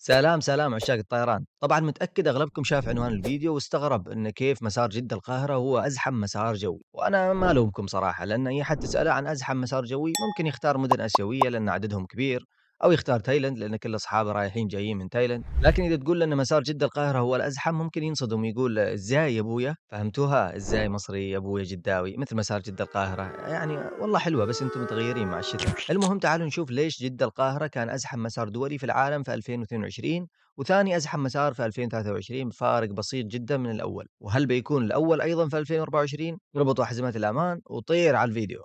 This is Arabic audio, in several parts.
سلام سلام عشاق الطيران، طبعا متأكد أغلبكم شاف عنوان الفيديو واستغرب إن كيف مسار جدة القاهرة هو أزحم مسار جوي، وأنا ما ألومكم صراحة لأن أي حد تسأله عن أزحم مسار جوي ممكن يختار مدن آسيوية لأن عددهم كبير، أو يختار تايلاند لأن كل أصحابه رايحين جايين من تايلاند، لكن إذا تقول له إن مسار جدة القاهرة هو الأزحم ممكن ينصدم ويقول إزاي يا أبويا؟ فهمتوها؟ إزاي مصري يا أبويا جداوي مثل مسار جدة القاهرة؟ يعني والله حلوة بس أنتم متغيرين مع الشتاء، المهم تعالوا نشوف ليش جدة القاهرة كان أزحم مسار دولي في العالم في 2022 وثاني أزحم مسار في 2023 بفارق بسيط جدا من الأول، وهل بيكون الأول أيضا في 2024؟ اربطوا حزمة الأمان وطير على الفيديو.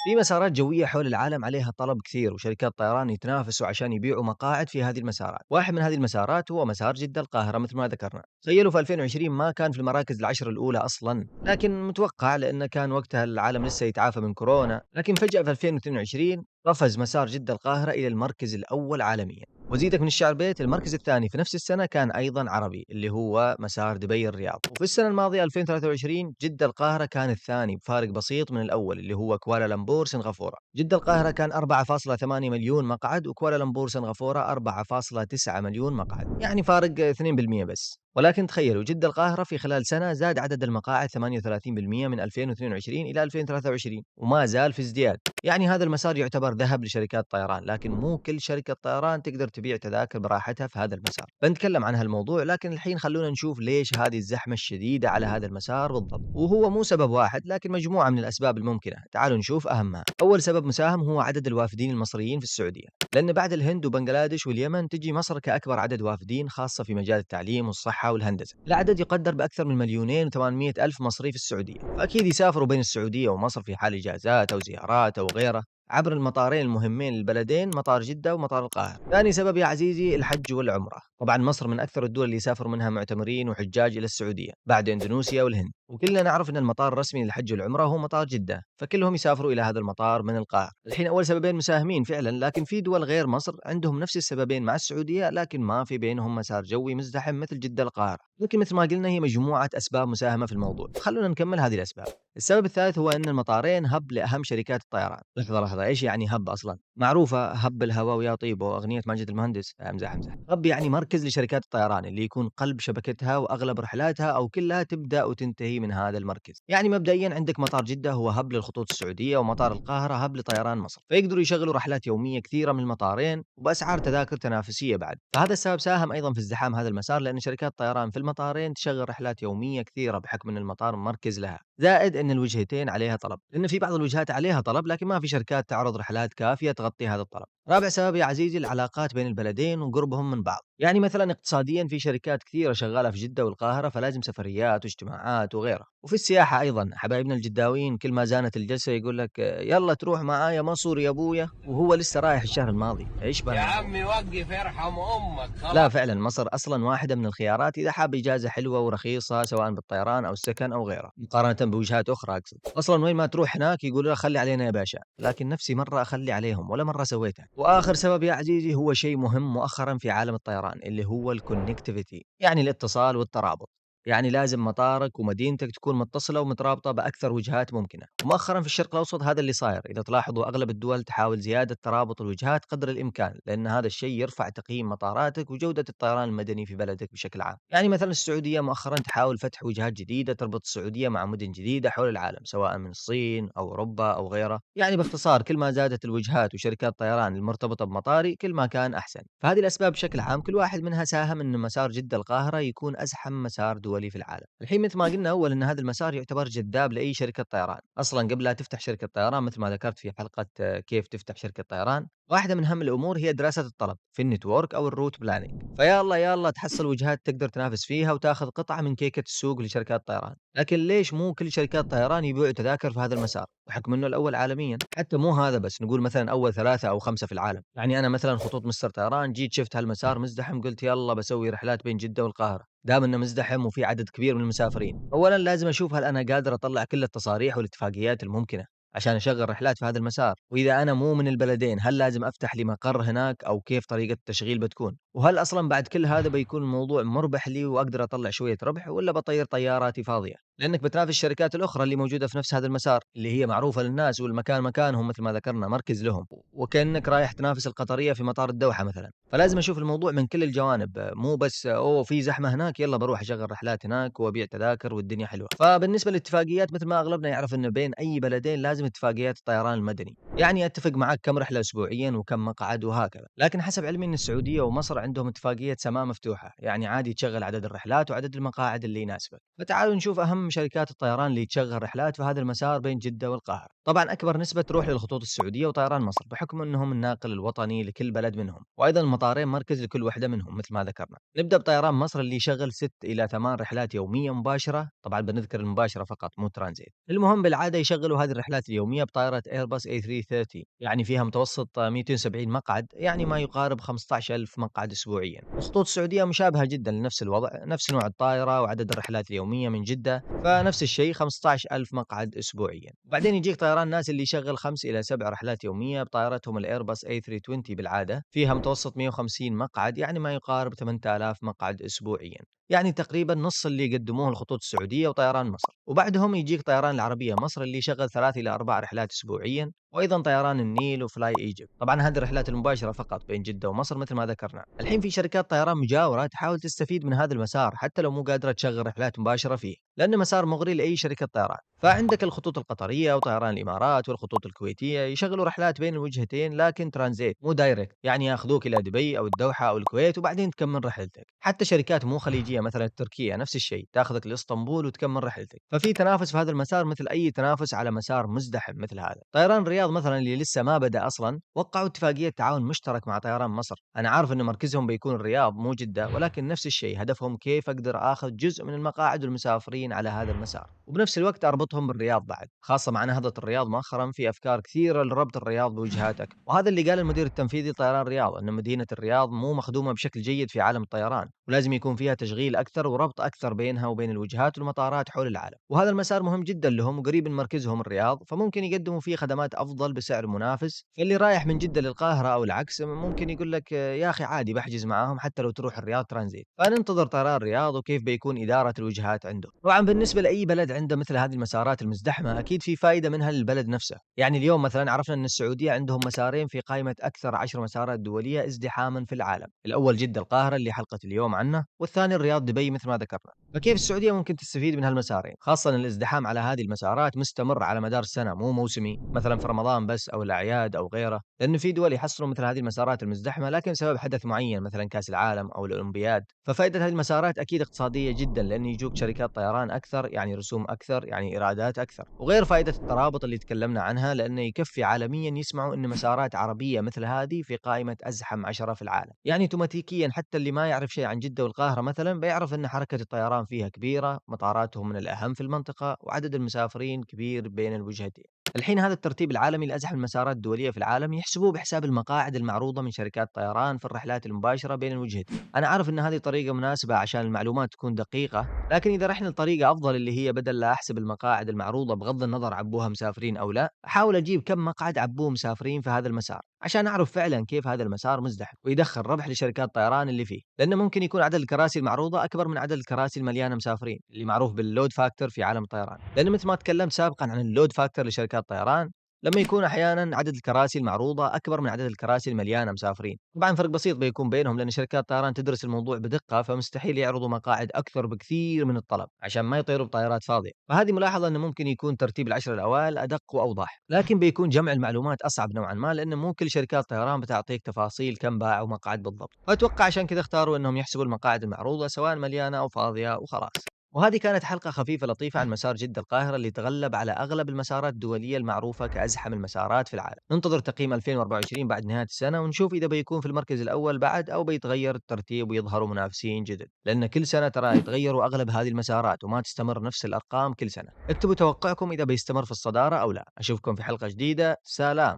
في مسارات جوية حول العالم عليها طلب كثير وشركات طيران يتنافسوا عشان يبيعوا مقاعد في هذه المسارات، واحد من هذه المسارات هو مسار جدة القاهرة مثل ما ذكرنا، تخيلوا في 2020 ما كان في المراكز العشر الأولى أصلا، لكن متوقع لأنه كان وقتها العالم لسه يتعافى من كورونا، لكن فجأة في 2022 قفز مسار جدة القاهرة إلى المركز الأول عالميا. وزيدك من الشعر بيت المركز الثاني في نفس السنة كان أيضا عربي اللي هو مسار دبي الرياض، وفي السنة الماضية 2023 جدة القاهرة كان الثاني بفارق بسيط من الأول اللي هو كوالالمبور سنغافورة. جدة القاهرة كان 4.8 مليون مقعد وكوالالمبور سنغافورة 4.9 مليون مقعد، يعني فارق 2% بس. ولكن تخيلوا جدة القاهرة في خلال سنة زاد عدد المقاعد 38% من 2022 إلى 2023 وما زال في ازدياد، يعني هذا المسار يعتبر ذهب لشركات الطيران، لكن مو كل شركة طيران تقدر تبيع تذاكر براحتها في هذا المسار. بنتكلم عن هالموضوع، لكن الحين خلونا نشوف ليش هذه الزحمة الشديدة على هذا المسار بالضبط، وهو مو سبب واحد لكن مجموعة من الأسباب الممكنة. تعالوا نشوف أهمها. أول سبب مساهم هو عدد الوافدين المصريين في السعودية، لأن بعد الهند وبنغلاديش واليمن تجي مصر كأكبر عدد وافدين خاصة في مجال التعليم والصحة والهندسة. العدد يقدر بأكثر من 2,800,000 ألف مصري في السعودية، فأكيد يسافروا بين السعودية ومصر في حال إجازات أو زيارات أو غيره عبر المطارين المهمين للبلدين مطار جدة ومطار القاهرة. ثاني سبب يا عزيزي الحج والعمرة، طبعا مصر من أكثر الدول اللي يسافر منها معتمرين وحجاج إلى السعودية بعد إندونيسيا والهند، وكلنا نعرف أن المطار الرسمي للحج والعمرة هو مطار جدة، فكلهم يسافروا إلى هذا المطار من القاهرة. الحين أول سببين مساهمين فعلا، لكن في دول غير مصر عندهم نفس السببين مع السعودية لكن ما في بينهم مسار جوي مزدحم مثل جدة القاهرة، لكن مثل ما قلنا هي مجموعة أسباب مساهمة في الموضوع. خلونا نكمل هذه الأسباب. السبب الثالث هو أن المطارين هب لأهم شركات الطيران. لحظة لحظة، إيش يعني هب أصلا؟ معروفة هب الهواء ويا طيبه أغنية ماجد المهندس. أمزح أمزح. هب يعني مركز لشركات الطيران اللي يكون قلب شبكتها وأغلب رحلاتها أو كلها تبدأ وتنتهي من هذا المركز. يعني مبدئيا عندك مطار جدة هو هب للخطوط السعودية، ومطار القاهرة هب لطيران مصر، فيقدروا يشغلوا رحلات يومية كثيرة من المطارين وبأسعار تذاكر تنافسية بعد. فهذا السبب ساهم أيضا في ازدحام هذا المسار، لأن شركات الطيران في المطارين تشغل رحلات يومية كثيرة بحكم أن المطار مركز لها، زائد أن الوجهتين عليها طلب، لأن في بعض الوجهات عليها طلب لكن ما في شركات تعرض رحلات كافية تغطي هذا الطلب. رابع سبب يا عزيزي العلاقات بين البلدين وقربهم من بعض، يعني مثلا اقتصاديا في شركات كثيرة شغالة في جدة والقاهرة فلازم سفريات واجتماعات وغيرها. وفي السياحة أيضا حبايبنا الجداويين كل ما زانت الجلسة يقول لك يلا تروح معايا مصر يا أبويا وهو لسه رايح الشهر الماضي، إيش يا بها؟ عمي وقف ارحم امك لا خلاص. فعلا مصر أصلا واحدة من الخيارات إذا حاب إجازة حلوة ورخيصة سواء بالطيران أو السكن أو غيره، مقارنة بوجهات أخرى أقصد. أصلا وين ما تروح هناك يقولوا لك خلي علينا يا باشا، لكن نفسي مرة أخلي عليهم ولا مرة سويتها. وآخر سبب يا عزيزي هو شيء مهم مؤخرا في عالم الطيران اللي هو الكونكتيفيتي، يعني الاتصال والترابط. يعني لازم مطارك ومدينتك تكون متصلة ومترابطة بأكثر وجهات ممكنة، ومؤخرا في الشرق الأوسط هذا اللي صاير. إذا تلاحظوا أغلب الدول تحاول زيادة ترابط الوجهات قدر الإمكان، لأن هذا الشيء يرفع تقييم مطاراتك وجودة الطيران المدني في بلدك بشكل عام. يعني مثلا السعودية مؤخرا تحاول فتح وجهات جديدة تربط السعودية مع مدن جديدة حول العالم سواء من الصين أو أوروبا أو غيره. يعني باختصار كل ما زادت الوجهات وشركات الطيران المرتبطة بمطاري كل ما كان أحسن. فهذه الأسباب بشكل عام كل واحد منها ساهم أن مسار جدة القاهرة يكون أزحم مسار دولي في العالم. الحين مثل ما قلنا أول أن هذا المسار يعتبر جذاب لأي شركة طيران. أصلا قبل لا تفتح شركة طيران مثل ما ذكرت في حلقة كيف تفتح شركة طيران، واحدة من أهم الأمور هي دراسة الطلب في النتورك أو الروت بلاننج، فيا الله يا الله تحصل وجهات تقدر تنافس فيها وتاخذ قطعة من كيكة السوق لشركات الطيران. لكن ليش مو كل شركات الطيران يبيعوا تذاكر في هذا المسار بحكم انه الاول عالميا؟ حتى مو هذا بس، نقول مثلا اول ثلاثة او خمسة في العالم. يعني انا مثلا خطوط مستر طيران جيت شفت هالمسار مزدحم قلت يلا بسوي رحلات بين جدة والقاهرة، دام انه مزدحم وفي عدد كبير من المسافرين. اولا لازم اشوف هل انا قادر اطلع كل التصاريح والاتفاقيات الممكنة عشان أشغّل رحلات في هذا المسار، وإذا أنا مو من البلدين هل لازم أفتح لي مقر هناك أو كيف طريقة التشغيل بتكون؟ وهل أصلًا بعد كل هذا بيكون الموضوع مُربح لي وأقدر أطلّع شوية ربح والّا باطيّر طياراتي فاضية؟ لأنك بتنافس الشركات الأخرى اللي موجودة في نفس هذا المسار، اللي هي معروفة للناس والمكان مكانهم مثل ما ذكرنا مركز لهم، وكأنك رايح تنافس القطرية في مطار الدوحة مثلًا، فلازم أشوف الموضوع من كل الجوانب، مو بس أوه في زحمة هناك يالّا باروح أشغّل رحلات هناك وأبيع تذاكر والدنيا حلوة. فبالنسبة للاتفاقيات مثل ما أغلبنا يعرف إنه بين أي بلدين لازم اتفاقيات الطيران المدني، يعني أتفق معاك كم رحلة أسبوعيًا وكم مقعد وهكذا، لكن حسب علمي إن السعودية ومصر عندهم اتفاقية سماء مفتوحة، يعني عادي تشغّل عدد الرحلات وعدد المقاعد اللي يناسبك. فتعالوا نشوف أهم شركات الطيران اللي تشغل رحلات في هذا المسار بين جدة والقاهرة. طبعا أكبر نسبة تروح للخطوط السعودية وطيران مصر بحكم أنهم الناقل الوطني لكل بلد منهم، وأيضا المطارين مركز لكل واحدة منهم مثل ما ذكرنا. نبدأ بطيران مصر اللي يشغل 6 إلى 8 رحلات يومية مباشرة، طبعا بنذكر المباشرة فقط مو ترانزيت. المهم بالعادة يشغلوا هذه الرحلات اليومية بطائرة ايرباص A330، يعني فيها متوسط 270 مقعد، يعني ما يقارب 15,000 مقعد أسبوعيا. الخطوط السعودية مشابهة جدا لنفس الوضع، نفس نوع الطائرة وعدد الرحلات اليومية من جدة، فنفس الشيء 15,000 مقعد أسبوعيًا. وبعدين يجيك طيران ناس اللي يشغّل 5 إلى 7 رحلات يومية بطائرتهم الإيرباص A320 بالعادة، فيها متوسط 150 مقعد، يعني ما يقارب 8,000 مقعد أسبوعيًا. يعني تقريبًا نص اللي يقدموه الخطوط السعودية وطيران مصر. وبعدهم يجيك طيران العربية مصر اللي يشغّل 3 إلى 4 رحلات أسبوعيًا، وأيضًا طيران النيل وFly Egypt. طبعًا هذه الرحلات المباشرة فقط بين جدة ومصر مثل ما ذكرنا. الحين في شركات طيران مجاورة تحاول تستفيد من هذا المسار حتى لو مو قادرة تشغّل رحلات مباشرة فيه، لأنه مسار مغري لأي شركة طيران. فعندك الخطوط القطرية وطيران الإمارات والخطوط الكويتية يشغلوا رحلات بين الوجهتين لكن ترانزيت مو دايركت، يعني ياخذوك إلى دبي أو الدوحة أو الكويت وبعدين تكمل رحلتك. حتى شركات مو خليجية مثلا التركية نفس الشيء تاخذك لإسطنبول وتكمل رحلتك. ففي تنافس في هذا المسار مثل أي تنافس على مسار مزدحم مثل هذا. طيران الرياض مثلا اللي لسه ما بدأ أصلا وقعوا اتفاقية تعاون مشترك مع طيران مصر. أنا عارف إن مركزهم بيكون الرياض مو جدة، ولكن نفس الشيء هدفهم كيف أقدر آخذ جزء من المقاعد والمسافرين على هذا المسار، وبنفس الوقت أربطهم بالرياض بعد، خاصة مع نهضة الرياض مؤخرا في أفكار كثيرة لربط الرياض بوجهات أكبر. وهذا اللي قال المدير التنفيذي لطيران الرياض أن مدينة الرياض مو مخدومة بشكل جيد في عالم الطيران، ولازم يكون فيها تشغيل أكثر وربط أكثر بينها وبين الوجهات والمطارات حول العالم. وهذا المسار مهم جدا لهم وقريب من مركزهم الرياض، فممكن يقدموا فيه خدمات أفضل بسعر منافس. فاللي رايح من جدة للقاهرة أو العكس ممكن يقول لك يا أخي عادي بحجز معاهم حتى لو تروح الرياض ترانزيت. فننتظر طيران الرياض وكيف بيكون إدارة الوجهات عنده. طبعا بالنسبة لأي بلد عنده مثل هذه المسارات المزدحمة أكيد في فائدة منها للبلد نفسه. يعني اليوم مثلا عرفنا أن السعودية عندهم مسارين في قائمة أكثر 10 مسارات دولية ازدحاما في العالم، الأول جدة القاهرة اللي حلقة اليوم عنه، والثاني الرياض دبي مثل ما ذكرنا. فكيف السعودية ممكن تستفيد من هالمسارين، خاصة أن الازدحام على هذه المسارات مستمر على مدار السنة مو موسمي مثلا في رمضان بس أو الأعياد أو غيره، لأن في دول يحصلوا مثل هذه المسارات المزدحمة لكن بسبب حدث معين مثلا كأس العالم أو الأولمبياد. ففائدة هذه المسارات أكيد اقتصادية جدا، لأن يجوك شركات طيران أكثر يعني رسوم أكثر يعني إيرادات أكثر، وغير فائدة الترابط اللي تكلمنا عنها لأنه يكفي عالميا يسمعوا أن مسارات عربية مثل هذه في قائمة أزحم 10 في العالم. يعني اوتوماتيكيا حتى اللي ما يعرف شيء عن جدة والقاهرة مثلا بيعرف أن حركة الطيران فيها كبيرة، مطاراتهم من الأهم في المنطقة، وعدد المسافرين كبير بين الوجهتين. الحين هذا الترتيب العالمي لأزحم المسارات الدولية في العالم يحسبوه بحساب المقاعد المعروضة من شركات طيران في الرحلات المباشرة بين الوجهتين. أنا عارف أن هذه طريقة مناسبة عشان المعلومات تكون دقيقة، لكن إذا رحنا لطريقة أفضل اللي هي بدل لا أحسب المقاعد المعروضة بغض النظر عبوها مسافرين أو لا، أحاول أجيب كم مقعد عبوه مسافرين في هذا المسار عشان أعرف فعلا كيف هذا المسار مزدحم ويدخل ربح لشركات الطيران اللي فيه، لأنه ممكن يكون عدد الكراسي المعروضة أكبر من عدد الكراسي المليانة مسافرين اللي معروف باللود فاكتور في عالم الطيران. لأن مثل ما تكلمت سابقا عن اللود فاكتور لشركات الطيران، لما يكون أحيانًا عدد الكراسي المعروضة أكبر من عدد الكراسي المليانة مسافرين، طبعًا فرق بسيط بيكون بينهم لأن شركات الطيران تدرس الموضوع بدقة، فمستحيل يعرضوا مقاعد أكثر بكثير من الطلب عشان ما يطيروا بطائرات فاضية. فهذه ملاحظة إنه ممكن يكون ترتيب ال10 الأوائل أدق وأوضح، لكن بيكون جمع المعلومات أصعب نوعًا ما لأن مو كل شركات الطيران بتعطيك تفاصيل كم باعوا مقعد بالضبط، فأتوقع عشان كذا اختاروا إنهم يحسبوا المقاعد المعروضة سواء مليانة أو فاضية وخلاص. وهذه كانت حلقة خفيفة لطيفة عن مسار جدة القاهرة اللي تغلب على أغلب المسارات الدولية المعروفة كأزحم المسارات في العالم. ننتظر تقييم 2024 بعد نهاية السنة ونشوف إذا بيكون في المركز الأول بعد أو بيتغير الترتيب ويظهروا منافسين جدد، لأن كل سنة ترى يتغيروا أغلب هذه المسارات وما تستمر نفس الأرقام كل سنة. اكتبوا توقعكم إذا بيستمر في الصدارة أو لا. أشوفكم في حلقة جديدة. سلام.